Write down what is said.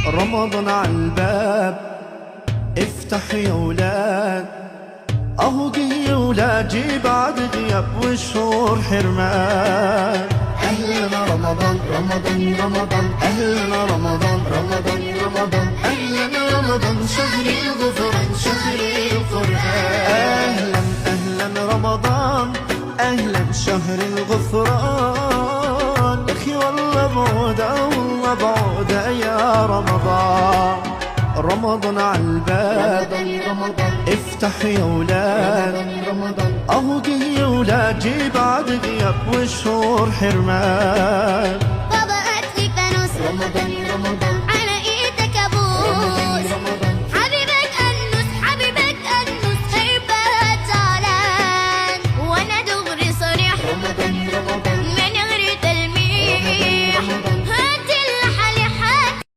رمضان عالباب، افتح يا ولاد، اهو جه يا ولاد، جه بعد غياب وشهور حرمان. أهلا رمضان رمضان رمضان، اهلا رمضان، رمضان رمضان، اهلا رمضان، شهر الغفران شهر القرآن. اهلا اهلا رمضان، اهلا شهر الغفران. اخي والله بعودة والله بعودة يا رمضان. رمضان عالباب، رمضان رمضان، افتح يا ولاد، رمضان رمضان، اهو جه يا ولاد، جه بعد غياب وشهور حرمان. بابا هات لي فانوس، رمضان